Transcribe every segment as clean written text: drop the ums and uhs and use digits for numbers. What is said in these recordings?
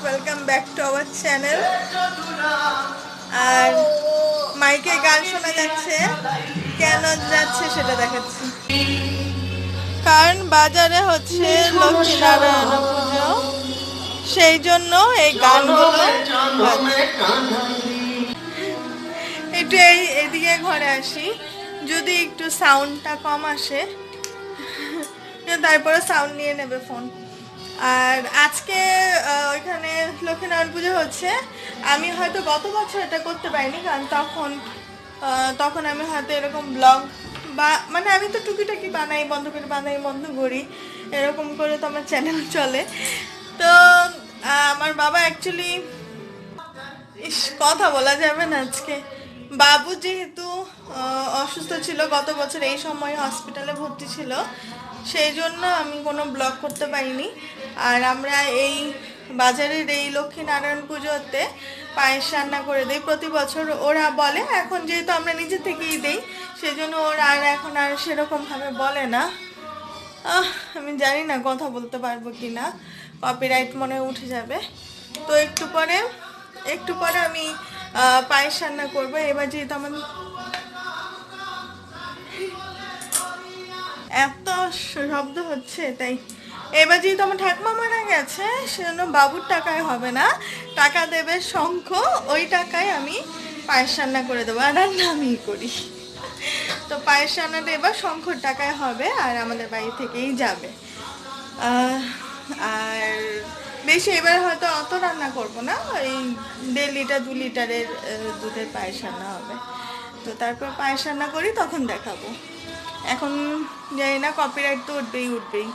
Welcome back to our channel. আর মাইকে গান শোনা যাচ্ছে, কেন যাচ্ছে সেটা দেখাচ্ছি। কারণ বাজারে হচ্ছে লক্ষ্মীনারায়ণ পুজো, সেই জন্য এই গানগুলো একটু এইদিকে ঘরে আসি, যদি একটু সাউন্ডটা কম আসে তারপরে সাউন্ড নিয়ে নেবে ফোন। আর আজকে ওইখানে লক্ষ্মীনারায়ণ পুজো হচ্ছে। আমি হয়তো গত বছর এটা করতে পারিনি, কারণ তখন আমি হয়তো এরকম ব্লগ বা মানে আমি তো টুকিটাকি বানাই, বন্ধ করি, এরকম করে তো আমার চ্যানেল চলে। তো আমার বাবা অ্যাকচুয়ালি কথা বলা যাবে না আজকে। বাবু যেহেতু অসুস্থ ছিল, গত বছর এই সময় হসপিটালে ভর্তি ছিল, সেই জন্য আমি কোনো ব্লগ করতে পারিনি। আর আমরা এই বাজারের এই লক্ষ্মীনারায়ণ পুজোতে পায়েস রান্না করে দিই প্রতি বছর। ওরা বলে, এখন যেহেতু আমরা নিজে থেকেই দিই, সেই জন্য ওরা এখন আর সেরকমভাবে বলে না। আমি জানি না কথা বলতে পারবো কি না, কপিরাইট মনে উঠে যাবে। তো একটু পরে আমি পায়েস রান্না করবো। এবার যেহেতু আমার এত শব্দ হচ্ছে, তাই এবার যেহেতু আমার ঠাকুমা মারা গেছে, সেজন্য বাবুর টাকায় হবে না, টাকা দেবে শঙ্খ, ওই টাকায় আমি পায়েস রান্না করে দেবো। আর রান্না আমিই করি, তো পায়েস রান্নাটা এবার শঙ্খর টাকায় হবে, আর আমাদের বাড়ি থেকেই যাবে। আর বেশি এবার হয়তো অত রান্না করব না, ওই 1.5 লিটার 2 লিটারের দুধের পায়েস রান্না হবে। তো তারপর পায়েস রান্না করি, তখন দেখাবো। এখন জানি না, কপিরাইট তো উঠবেই।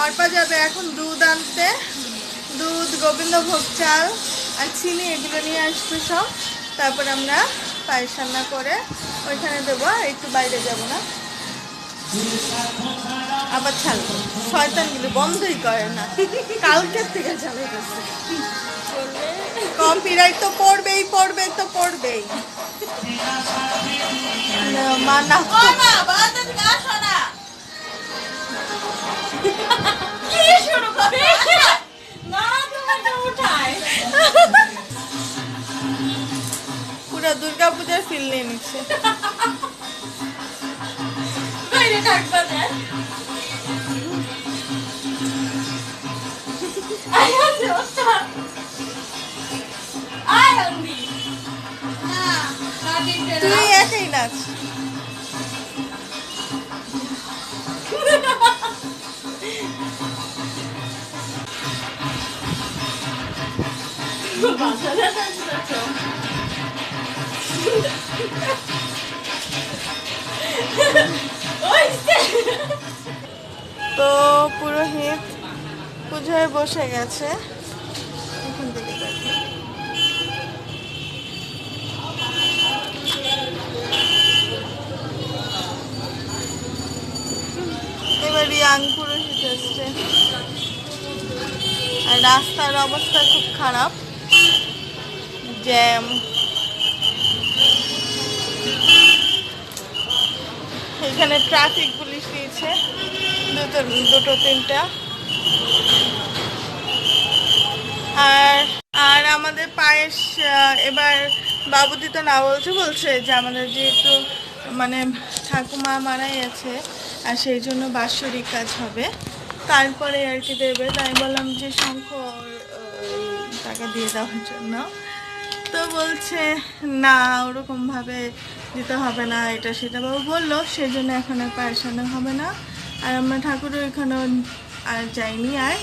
অর্পা যাবে এখন দুধ আনতে, দুধ, গোবিন্দভোগ চাল আর চিনি এগুলো নিয়ে আসবে সব। তারপর আমরা পায়েস রান্না করে ওইখানে দেবো। আর একটু বাইরে যাব না, আবার ছাড়বো। শয়তানগুলো বন্ধই করে না, কালকের থেকে চালিয়ে গেছে। কপিরাইট তো পড়বেই। মা না পুরো দুর্গাপূজার ফিল নিয়ে নিচ্ছে। তুই একাই নাচ। তো পুরোহিত পুজোয় বসে গেছে, এখন থেকে দেখি। এবার ইয়াং পুরোহিত এসছে। আর রাস্তার অবস্থা খুব খারাপ, জ্যাম। এখানে ট্রাফিক পুলিশ দিয়েছে দুটো তিনটা। আর আমাদের পায়েস এবার বাবু দিতে না বলছে যে আমাদের যেহেতু মানে ঠাকুমা মারাই আছে, আর সেই জন্য বাৎসরিক কাজ হবে, তারপরে আর কি দেবে। তাই বললাম যে শঙ্খ টাকা দিয়ে দেওয়ার জন্য। তো বলছে না, ওরকমভাবে দিতে হবে না, এটা সেটা বাবু বললো, সেই জন্য এখন আর পায়েস রান্না হবে না। আর আমরা ঠাকুরও এখানে আর যাইনি। আর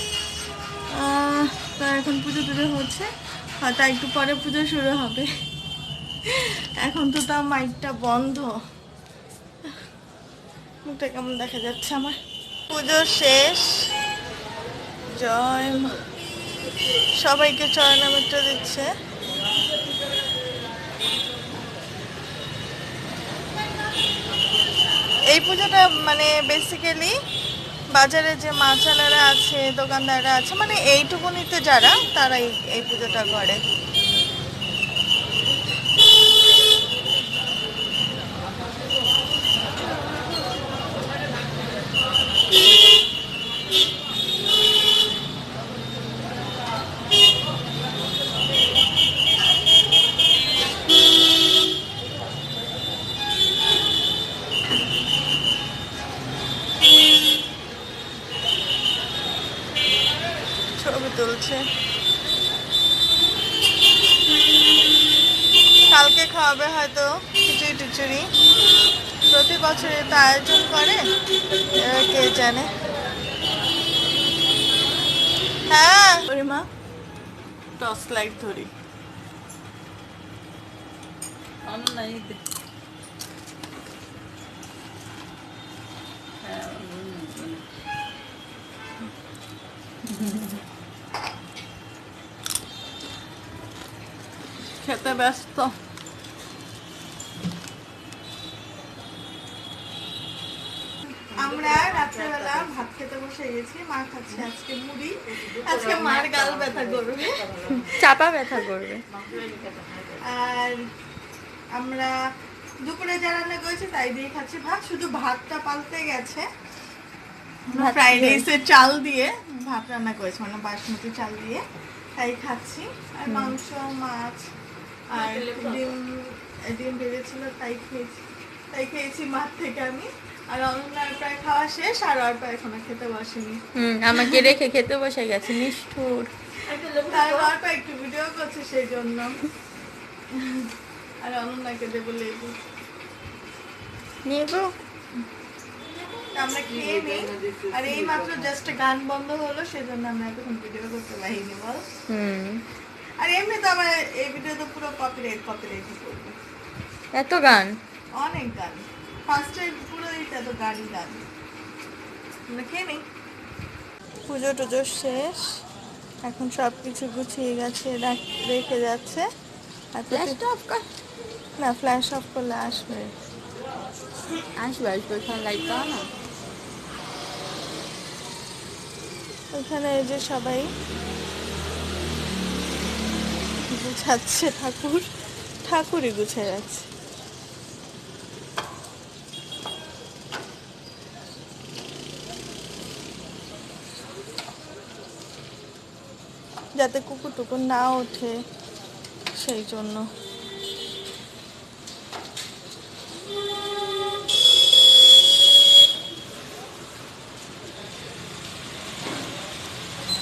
তো এখন পুজো হচ্ছে, হয়তো একটু পরে পুজো শুরু হবে। এখন তো তার মাইকটা বন্ধ, মুখটা কেমন দেখা যাচ্ছে আমার। পুজো শেষ, জয় মা। সবাইকে চরণামৃত দিচ্ছে। এই পুজোটা মানে বেসিক্যালি বাজারে যে মাছালারা আছে, দোকানদাররা আছে, মানে এইটুকুনিতে যারা, তারা এই পুজোটা করে। ছবি তুলছে। কালকে খাওয়াবে হয়তো খিচুড়ি টিচুড়ি, প্রতি বছরে তো আয়োজন করে, এবার কে জানে। হ্যাঁ মা টর্চ লাইট ধরি। খেতে ব্যস্ত। আমরা রাত্রেবেলা ভাত খেতে বসে গেছি, মা খাচ্ছে আজকে মুড়ি। আজকে মার গাল ব্যথা করবে, চাপা ব্যথা করবে। আর আমরা দুপুরে যা রান্না করেছি তাই দিয়ে খাচ্ছি ভাত, শুধু ভাতটা পাল্টে গেছে। ফ্রাইড রাইসের চাল দিয়ে ভাত রান্না করেছি, মানে বাসমতি চাল দিয়ে, তাই খাচ্ছি। আর মাংস মাছ আর ডিম ভেজেছিল তাই খেয়েছি মাঠ থেকে আমি। আর অনন্যার প্রায় খাওয়া শেষ, আর অর্পা এখনো খেতে বসেনি। আমাকে রেখে খেতে বসে গেছে, নিষ্ঠুর। অর্পা একটু ভিডিও করছে সেই জন্য। আর অনন্যাকে দেবো লেবু নেব। আমরা খেয়ে নিই। আর এই মাত্র জাস্ট গান বন্ধ হলো, সেজন্য আমরা এখন ভিডিও করতে পারিনি বল। আর এমনি তো আমার এই ভিডিও তো পুরো কপিরাইট করবে। এত গান, অনেক গান, ফার্স্টে পুরো এটা তো গানই গান। আমরা খেয়ে নিই। পুজো টুজো শেষ, এখন সব কিছু গুছিয়ে গেছে, রেখে যাচ্ছে। আর না ফ্ল্যাশ অফ করলে আসবে লাইট দাও না। ওইখানে এই যে সবাই গুছাচ্ছে, ঠাকুরই গুছে যাচ্ছে। যাতে কুকুর টুকুর না ওঠে সেই জন্য।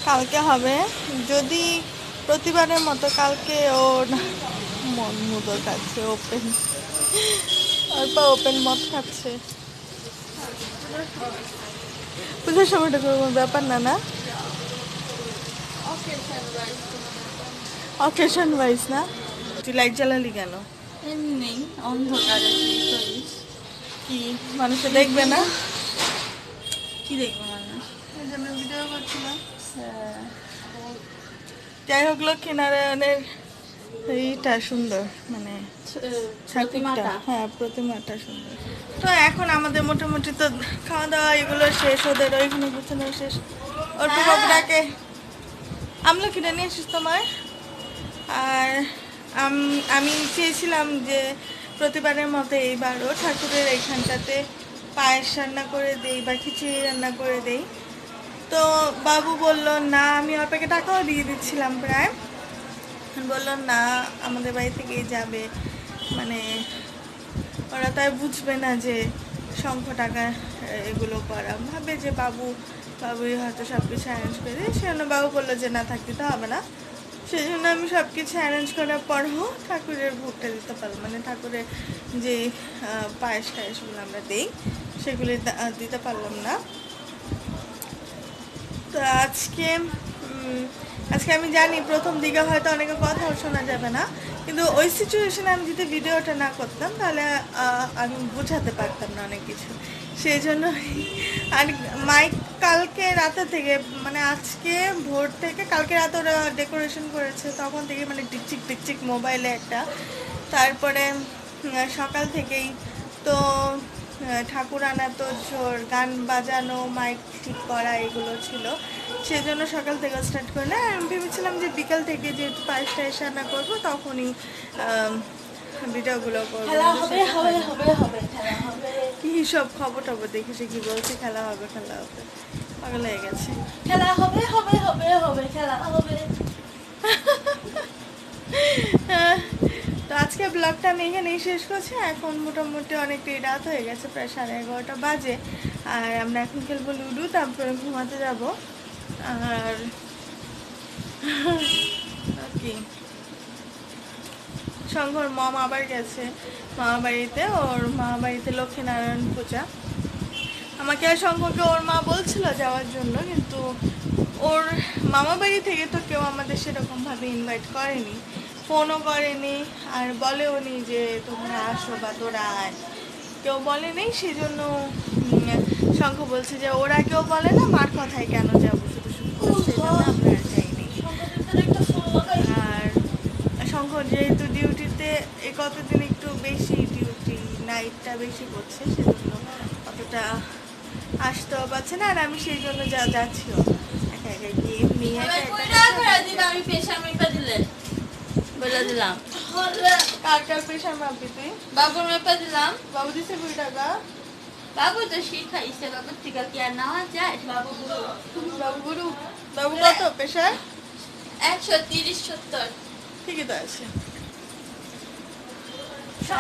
কালকে হবে, যদি প্রতিবারের মতো কালকে ওর মদ খাচ্ছে, ওপেন মদ খাচ্ছে। পুজোর সময়টা কোনো ব্যাপার না, না অকেশন ওয়াইজ না। তুই লাইট জ্বালালি কেন? এমনি অন্ধকারে কি মানুষে দেখবে না? কি দেখবো মানুষ? আমরা ভিডিও করছিলাম। যাই হোক, লক্ষ্মীনারায়ণের এইটা সুন্দর, মানে প্রতিমাটা। হ্যাঁ প্রতিমাটা সুন্দর। তো এখন আমাদের মোটামুটি তো খাওয়া দাওয়া এগুলো শেষ, ওদের ওইখানে গুছানো শেষ। ওর বাবুটাকে আমলকিটা নিয়ে এসিস তোমার। আর আমি চেয়েছিলাম যে প্রতিবারের মতো এইবারও ঠাকুরের এইখানটাতে পায়েস রান্না করে দেই বা খিচুড়ি রান্না করে দেই। তো বাবু বলল না, আমি অল্পকে টাকাও দিয়ে দিচ্ছিলাম প্রায়, বললো না আমাদের বাড়ি থেকেই যাবে, মানে ওরা তাই বুঝবে না যে শঙ্খ টাকা এগুলো করা, ভাবে যে বাবুই হয়তো সব কিছু অ্যারেঞ্জ করে দিই। সেজন্য বাবু বললো যে না থাক, দিতে হবে না। সেই জন্য আমি সব কিছু অ্যারেঞ্জ করার পরও ঠাকুরের ভোগটা দিতে পারলাম, মানে ঠাকুরের যে পায়েস টায়েসগুলো আমরা দিই সেগুলি দিতে পারলাম না। তো আজকে আমি জানি প্রথম দিকে হয়তো অনেকের কথাও শোনা যাবে না, কিন্তু ওই সিচুয়েশনে আমি যদি ভিডিওটা না করতাম তাহলে আমি বোঝাতে পারতাম না অনেক কিছু। সেই জন্য আর মাইক কালকে রাতে থেকে, মানে আজকে ভোর থেকে কালকে রাতে ওরা ডেকোরেশন করেছে, তখন থেকে মানে টিকচিক মোবাইলে একটা, তারপরে সকাল থেকেই তো ঠাকুর আনা তো ঝোর, গান বাজানো, মাইক ঠিক করা এগুলো ছিল, সেজন্য সকাল থেকে স্টার্ট করে না। আমি ভেবেছিলাম যে বিকাল থেকে যেহেতু পায়েস টায়েস রান্না করবো তখনই ভিডিওগুলো করবো। কি সব খবর টবর দেখি, সে কি বলছে খেলা হবে পাগল হয়ে গেছে। খেলা হবে খেলা হবে। তো আজকে ব্লগটা আমি এখানেই শেষ করছি। এখন মোটামুটি অনেকটাই রাত হয়ে গেছে, প্রায় 11:30 বাজে। আর আমরা এখন খেলবো লুডো, তারপরে ঘুমাতে যাব। আর কি শঙ্কর মম আবার গেছে মামা বাড়িতে, ওর মামা বাড়িতে লক্ষ্মীনারায়ণ পূজা। আমাকে আর শঙ্করকে ওর মা বলছিল যাওয়ার জন্য, কিন্তু ওর মামা বাড়ি থেকে তো কেউ আমাদের সেরকমভাবে ইনভাইট করেনি, ফোনও করেনি, আর বলেও নি যে তোমরা আসো বা তোরা আয়, কেউ বলেনি। সেই জন্য শঙ্কর বলছে যে ওরা কেউ বলে না, মার কথায় কেন যাবো শুধু শুধু, সেই জন্য আমরা আর যাইনি। আর শঙ্কর যেহেতু ডিউটিতে এই কতদিন একটু বেশি ডিউটি, নাইটটা বেশি করছে, সেজন্য অতটা আসতেও পারছে না। আর আমি সেই জন্য যাচ্ছিও একা একা গিয়ে নিয়ে আমি পেশা মেপা দিলে বলে দিলাম। কার কার প্রেশার মাপবি তুই? বাবুর মেপা দিলাম। বাবু দিছে 2 টাকা। বাবু তো শিখাইছে, বাবুর থেকে কি আর নেওয়া যায়? বাবু গুরু। বাবু গুরু। বাবু কত প্রেশার? 130-70। ঠিকই তো আছে।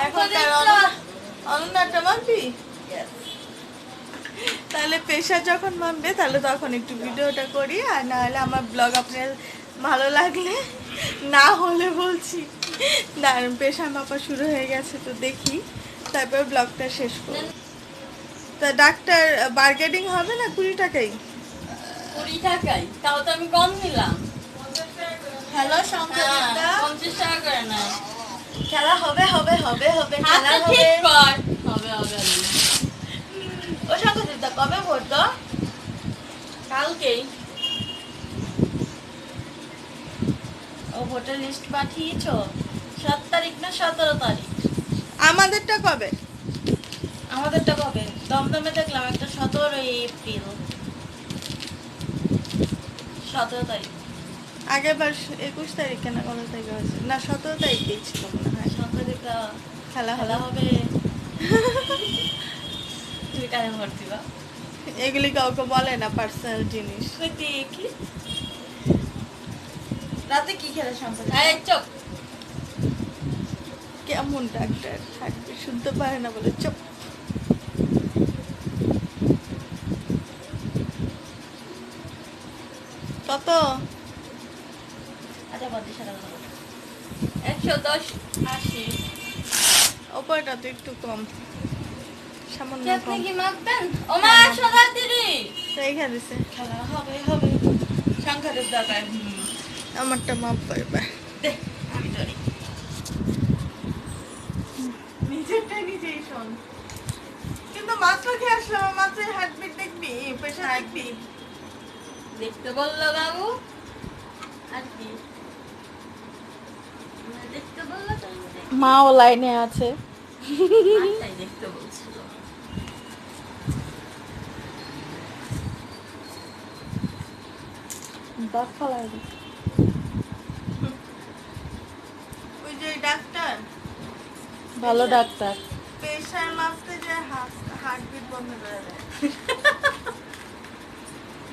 এখন শঙ্করের তার তো অনন্যাটা মাপবি? তাহলে প্রেশার যখন মাপবে তাহলে তখন একটু ভিডিওটা করি, আর না হলে আমার ব্লগ আপনার ভালো লাগলে, না হলে বলছি দাঁড়ান প্রেশার মাপা শুরু হয়ে গেছে তো দেখি, তারপর ব্লগটা শেষ করব। তা ডাক্তার বার্গেনিং হবে না 20 টাকাই? 20 টাকাই, তাও তো আমি কম নিলাম। হ্যালো শঙ্কর দা, 50 টাকা করে না। খেলা হবে হবে হবে হবে খেলা হাতটা হবে। ঠিক কর। হবে হবে হবে। ও শঙ্কর দা কবে ভোট দাও? কালকেই। ও ভোটার লিস্ট পাঠিয়েছো? 7 তারিখ না 17 তারিখ? আমাদেরটা কবে? আমাদেরটা কবে? দমদমে দেখলাম একটা 17 এপ্রিল। 17 তারিখ। আগের বার 21 তারিখে না কত তারিখে হয়েছে? না 17 তারিখেই ছিল মনে হয়। সংখ্যাদিকটা খেলা খেলা হবে। হবে। তুই কারে ভোট দিবা? এগুলি কাউকে বলে না, পার্সোনাল জিনিস। তুই দেখি। রাতে কি খেলে সম্পর্কে? এই চুপ। কেমন ডাক্তার থাকবে, শুনতে পারে না বলে চুপ। কত? আচ্ছা 110 80। ওপরটা তো একটু কম, সামান্য কি আপনি কম। কি মাপবেন? ও মা সোনা দিদি। রেখে দিছে। খেলা হবে হবে। সংখ্যাদের দরকার। আমারটা মাপ পাইবে। দে আমি ধরি। নিজেরটা নিজেই শোন। কিন্তু মাত্র খেয়ে আসলাম, মাত্র হার্টবিট দেখবি, প্রেশার দেখবি। দেখতে বললো বাবু। আর কি? দেখতে বললো তো মাও লাইনে আছে। মাথায় দেখতে বলছিল। ওই যে ডাক্তার ভালো ডাক্তার। প্রেশার মাপতে যে হার্টবিট বন্ধ করে দেয়।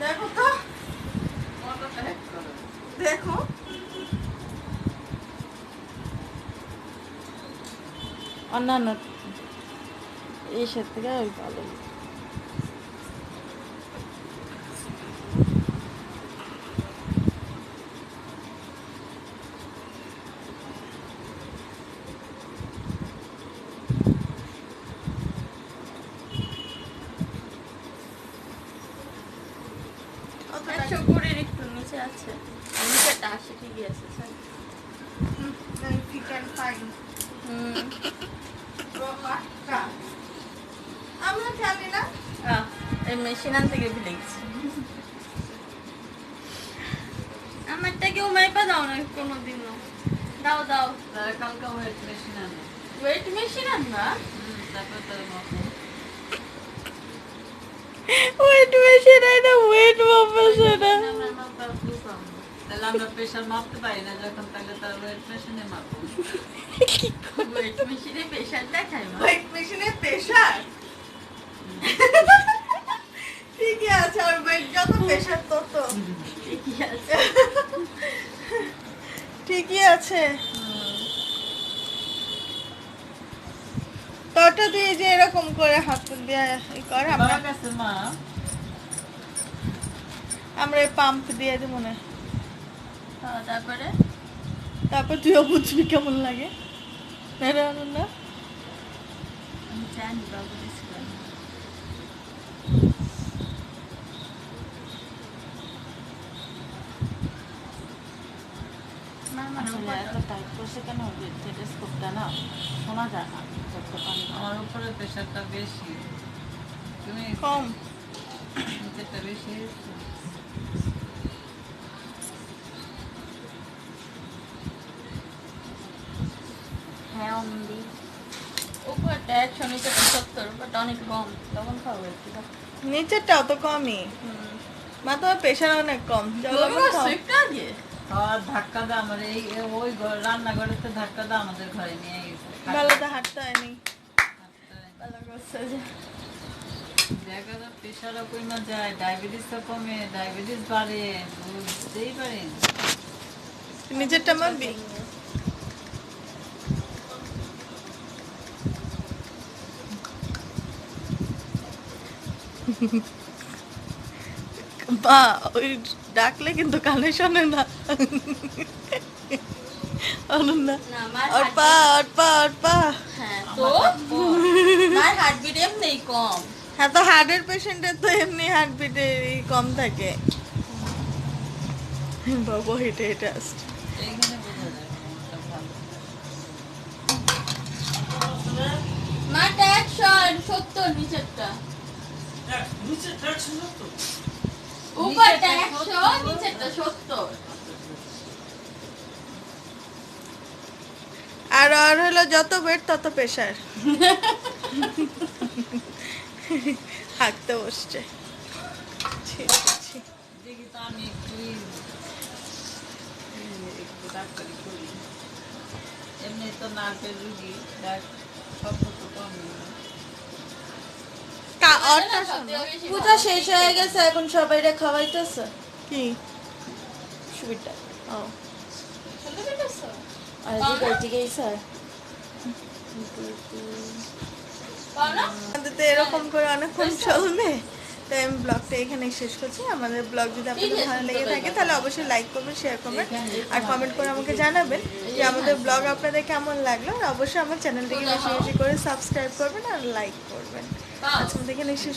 দেখো তো, দেখো অন্যান্য এসের থেকে ওই ভালো। অতটা 120 একটু নিচে আছে। নিচেটা 80 ঠিকই আছে স্যার। you can find. আমরা জানি না। এই মেশিন আনতে গিয়ে ভুলে গেছি। আমারটা কেউ মাইপা দাও না কোনোদিনও। দাও দাও। কালকে ওয়েট মেশিন আনে, ওয়েট মেশিন আনবা? তারপর তোর ওয়েট মেশিন এটা ওয়েট মাপা সেটা। তাহলে আমরা প্রেশার মাপতে পারি না যখন, তাহলে তার ওয়েট মেশিনে মাপবো। ওয়েট মেশিনে প্রেশার দেখায় মা। ওয়েট মেশিনে প্রেশার ঠিকই আছে, আর ওয়েট যত প্রেশার তত ঠিকই আছে। ঠিকই আছে। তোরটা দিয়ে যে এরকম করে হাত দিয়ে ই করে, আমরা আমার কাছে মা আমরা পাম্প দিয়ে দেবো না। হ্যাঁ, তারপরে তারপর তুইও বুঝবি কেমন লাগে, তাই না অনন্যা? আমি জানি বাবু দিয়েছিলাম। আসলে এত টাইট করছে কেন যে টেলিস্কোপটা না শোনা যায় না যত পানি আমার উপরে প্রেশারটা বেশি, তুমি কম। নিচেরটা বেশি হয়েছে। হ্যাঁ অমনি উপরটা 100, নিচেরটা 70, উপরটা অনেক কম। তখন খাবো একটু। নিচেরটাও তো কমই, মা তোমার প্রেশার অনেক কম। জল লবণ খাও। আর ধাক্কা দা আমার এই ওই রান্নাঘরের তো ধাক্কা দা আমাদের ঘরে নিয়ে গেছে। ভালো তো হাঁটতে হয়নি। ভালো করছে যে। দেখা যায় প্রেশারও কমে যায়, ডায়াবেটিসও কমে, ডায়াবেটিস বাড়ে, বুঝতেই পারেন। নিচেরটা মারবি? মা ওই ডাকলে কিন্তু কানে শোনে না। অনন্যা না, মার ওর পা ওর পা ওর পা। হ্যাঁ, তো মার হার্টবিট এমনিই কম। হ্যাঁ, তো হার্টের পেশেন্টের তো এমনি হার্টবিট কম থাকে। বাবা হেঁটে হেঁটে আসছে। এইখানে বোঝা যায় কোনটা ভালো। মারটা 170, নিচেরটা উপরটা 100, নিচেরটা 70। আর আর হলো যত ওয়েট তত প্রেশার। হাঁকতে বসছে। ছি, ছি। দেখি তো আমি একটু ডাক্তারি করি, এমনি তো নার্ভের রুগী, শব্দ তো কমই না। ওরটা শোনো। পূজা শেষ হয়ে গেছে, এখন সবাইরে খাওয়াইতেছে। কি? সুবিধা ও, আর দিকে স্যার আমাদের তো এরকম করে অনেকক্ষণ চলবে। তাই আমি ব্লগটা এখানেই শেষ করছি। আমাদের ব্লগ যদি আপনাদের ভালো লেগে থাকে তাহলে অবশ্যই লাইক করবেন, শেয়ার করবেন আর কমেন্ট করে আমাকে জানাবেন যে আমাদের ব্লগ আপনাদের কেমন লাগলো। আর অবশ্যই আমার চ্যানেলটিকে বেশি বেশি করে সাবস্ক্রাইব করবেন আর লাইক করবেন। আজকে এখানে শেষ